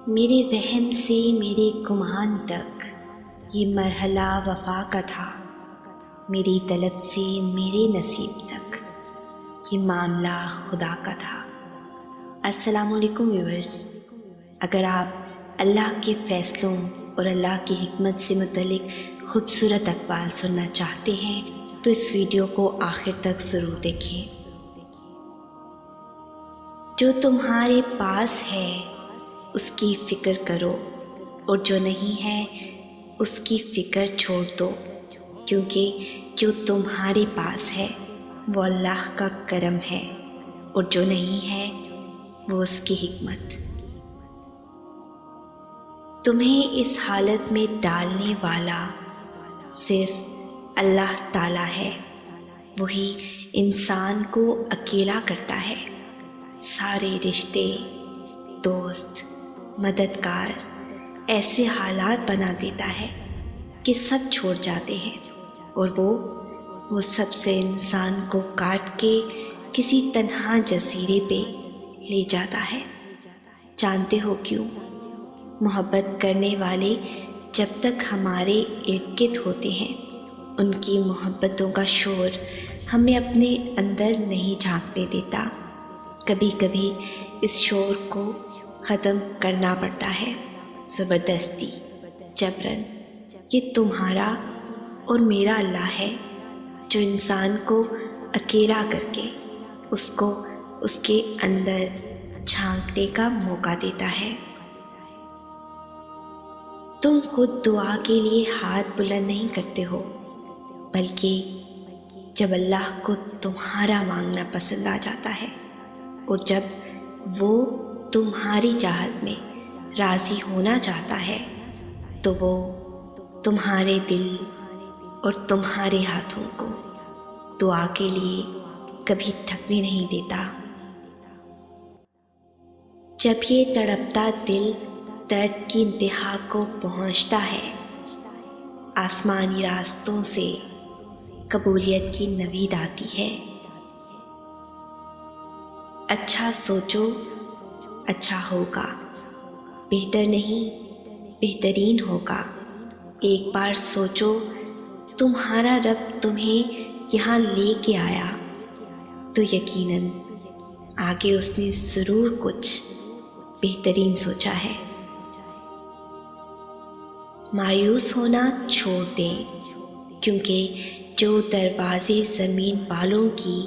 میرے وہم سے میرے گمان تک یہ مرحلہ وفا کا تھا، میری طلب سے میرے نصیب تک یہ معاملہ خدا کا تھا۔ السلام علیکم ویورز، اگر آپ اللہ کے فیصلوں اور اللہ کی حکمت سے متعلق خوبصورت اقوال سننا چاہتے ہیں تو اس ویڈیو کو آخر تک ضرور دیکھیں۔ جو تمہارے پاس ہے اس کی فکر کرو، اور جو نہیں ہے اس کی فکر چھوڑ دو، کیونکہ جو تمہارے پاس ہے وہ اللہ کا کرم ہے، اور جو نہیں ہے وہ اس کی حکمت۔ تمہیں اس حالت میں ڈالنے والا صرف اللہ تعالیٰ ہے، وہی انسان کو اکیلا کرتا ہے۔ سارے رشتے، دوست، مددگار ایسے حالات بنا دیتا ہے کہ سب چھوڑ جاتے ہیں، اور وہ سب سے انسان کو کاٹ کے کسی تنہا جزیرے پہ لے جاتا ہے۔ جانتے ہو کیوں؟ محبت کرنے والے جب تک ہمارے ارد گرد ہوتے ہیں ان کی محبتوں کا شور ہمیں اپنے اندر نہیں جھانکنے دیتا۔ کبھی کبھی اس شور کو ختم کرنا پڑتا ہے، زبردستی، جبراً۔ یہ تمہارا اور میرا اللہ ہے جو انسان کو اکیلا کر کے اس کو اس کے اندر جھانکنے کا موقع دیتا ہے۔ تم خود دعا کے لیے ہاتھ بلند نہیں کرتے ہو، بلکہ جب اللہ کو تمہارا مانگنا پسند آ جاتا ہے اور جب وہ تمہاری چاہت میں راضی ہونا چاہتا ہے تو وہ تمہارے دل اور تمہارے ہاتھوں کو دعا کے لیے کبھی تھکنے نہیں دیتا۔ جب یہ تڑپتا دل درد کی انتہا کو پہنچتا ہے، آسمانی راستوں سے قبولیت کی نوید آتی ہے۔ اچھا سوچو، اچھا ہوگا، بہتر نہیں بہترین ہوگا۔ ایک بار سوچو، تمہارا رب تمہیں یہاں لے کے آیا تو یقیناً آگے اس نے ضرور کچھ بہترین سوچا ہے۔ مایوس ہونا چھوڑ دیں، کیونکہ جو دروازے زمین والوں کی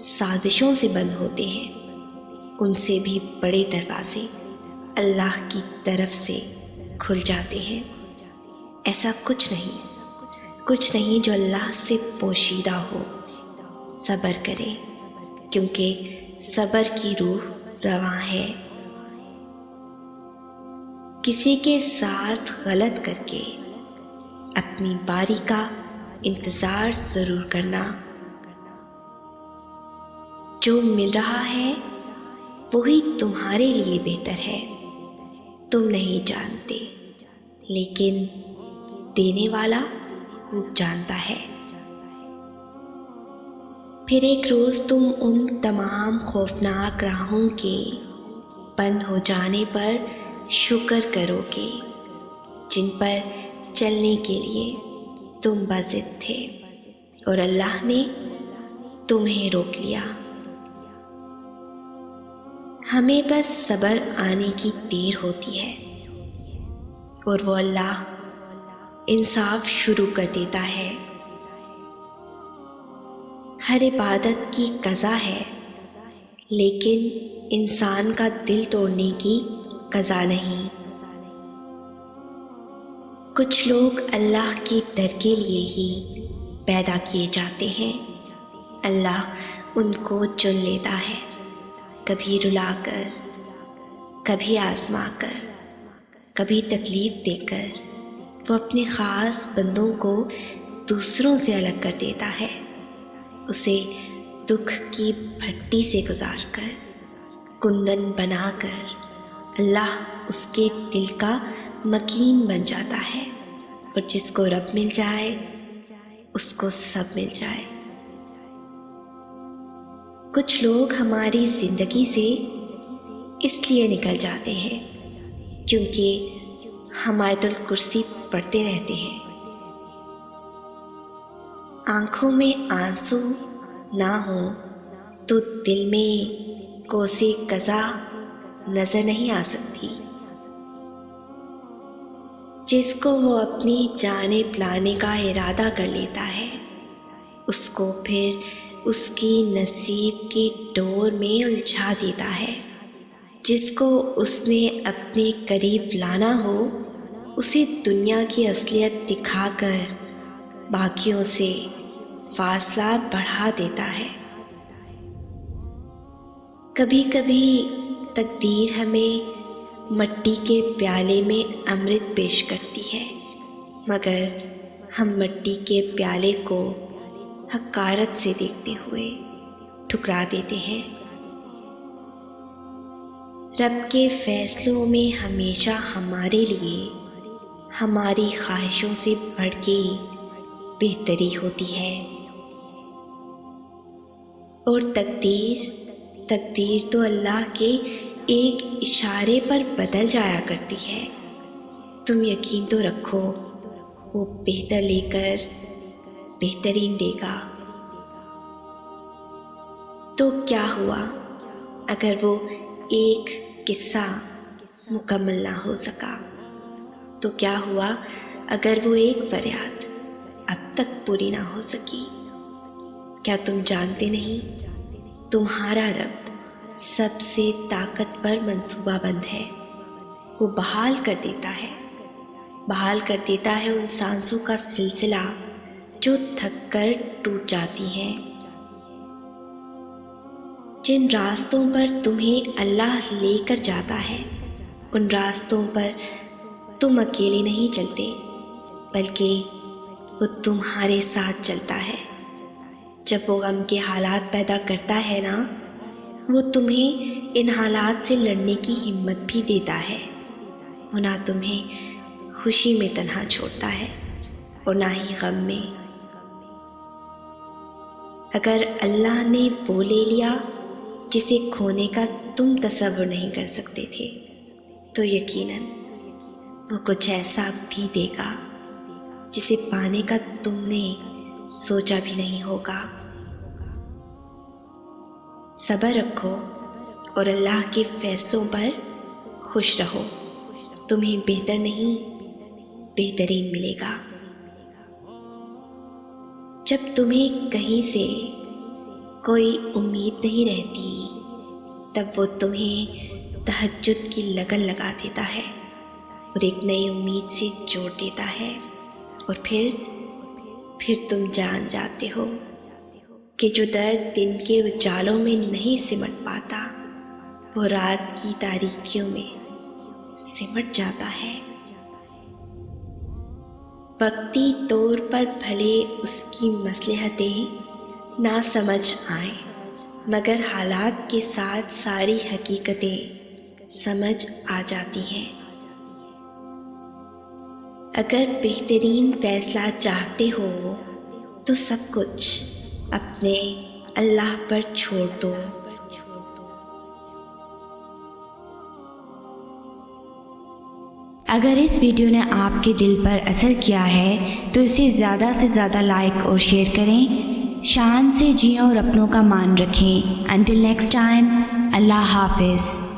سازشوں سے بند ہوتے ہیں ان سے بھی بڑے دروازے اللہ کی طرف سے کھل جاتے ہیں۔ ایسا کچھ نہیں جو اللہ سے پوشیدہ ہو۔ صبر کریں، کیونکہ صبر کی روح رواں ہے۔ کسی کے ساتھ غلط کر کے اپنی باری کا انتظار ضرور کرنا۔ جو مل رہا ہے وہی تمہارے لیے بہتر ہے، تم نہیں جانتے، لیکن دینے والا خوب جانتا ہے۔ پھر ایک روز تم ان تمام خوفناک راہوں کے بند ہو جانے پر شکر کرو گے جن پر چلنے کے لیے تم بضد تھے اور اللہ نے تمہیں روک لیا۔ ہمیں بس صبر آنے کی دیر ہوتی ہے اور وہ اللہ انصاف شروع کر دیتا ہے۔ ہر عبادت کی قضا ہے، لیکن انسان کا دل توڑنے کی قضا نہیں۔ کچھ لوگ اللہ کے در کے لیے ہی پیدا کیے جاتے ہیں، اللہ ان کو چن لیتا ہے، کبھی رلا کر، کبھی آزما کر، کبھی تکلیف دے کر۔ وہ اپنے خاص بندوں کو دوسروں سے الگ کر دیتا ہے، اسے دکھ کی بھٹی سے گزار کر، کندن بنا کر۔ اللہ اس کے دل کا مکین بن جاتا ہے، اور جس کو رب مل جائے اس کو سب مل جائے۔ کچھ لوگ ہماری زندگی سے اس لیے نکل جاتے ہیں کیونکہ ہم آیت الکرسی پڑھتے رہتے ہیں۔ آنکھوں میں آنسو نہ ہوں تو دل میں کوسے قضا نظر نہیں آ سکتی۔ جس کو وہ اپنی جانب لانے کا ارادہ کر لیتا ہے، اس کو پھر اس کی نصیب کی ڈور میں الجھا دیتا ہے۔ جس کو اس نے اپنے قریب لانا ہو، اسے دنیا کی اصلیت دکھا کر باقیوں سے فاصلہ بڑھا دیتا ہے۔ کبھی کبھی تقدیر ہمیں مٹی کے پیالے میں امرت پیش کرتی ہے، مگر ہم مٹی کے پیالے کو حقارت سے دیکھتے ہوئے ٹھکرا دیتے ہیں۔ رب کے فیصلوں میں ہمیشہ ہمارے لیے ہماری خواہشوں سے بڑھ کے بہتری ہوتی ہے، اور تقدیر تو اللہ کے ایک اشارے پر بدل جایا کرتی ہے۔ تم یقین تو رکھو، وہ بہتر لے کر بہترین دے گا۔ تو کیا ہوا اگر وہ ایک قصہ مکمل نہ ہو سکا؟ تو کیا ہوا اگر وہ ایک فریاد اب تک پوری نہ ہو سکی؟ کیا تم جانتے نہیں، تمہارا رب سب سے طاقتور منصوبہ بند ہے۔ وہ بحال کر دیتا ہے ان سانسوں کا سلسلہ جو تھک کر ٹوٹ جاتی ہیں۔ جن راستوں پر تمہیں اللہ لے کر جاتا ہے، ان راستوں پر تم اکیلے نہیں چلتے، بلکہ وہ تمہارے ساتھ چلتا ہے۔ جب وہ غم کے حالات پیدا کرتا ہے نا، وہ تمہیں ان حالات سے لڑنے کی ہمت بھی دیتا ہے۔ وہ نہ تمہیں خوشی میں تنہا چھوڑتا ہے اور نہ ہی غم میں۔ اگر اللہ نے وہ لے لیا جسے کھونے کا تم تصور نہیں کر سکتے تھے، تو یقیناً وہ کچھ ایسا بھی دے گا جسے پانے کا تم نے سوچا بھی نہیں ہوگا۔ صبر رکھو اور اللہ کے فیصلوں پر خوش رہو، تمہیں بہتر نہیں بہترین ملے گا۔ جب تمہیں کہیں سے کوئی امید نہیں رہتی، تب وہ تمہیں تہجد کی لگن لگا دیتا ہے اور ایک نئی امید سے جوڑ دیتا ہے، اور پھر تم جان جاتے ہو کہ جو درد دن کے اجالوں میں نہیں سمٹ پاتا، وہ رات کی تاریکیوں میں سمٹ جاتا ہے۔ وقتی طور پر بھلے اس کی مصلحتیں نہ سمجھ آئیں، مگر حالات کے ساتھ ساری حقیقتیں سمجھ آ جاتی ہیں۔ اگر بہترین فیصلہ چاہتے ہو تو سب کچھ اپنے اللہ پر چھوڑ دو۔ اگر اس ویڈیو نے آپ کے دل پر اثر کیا ہے تو اسے زیادہ سے زیادہ لائک اور شیئر کریں۔ شان سے جئیں اور اپنوں کا مان رکھیں۔ انٹل نیکسٹ ٹائم، اللہ حافظ۔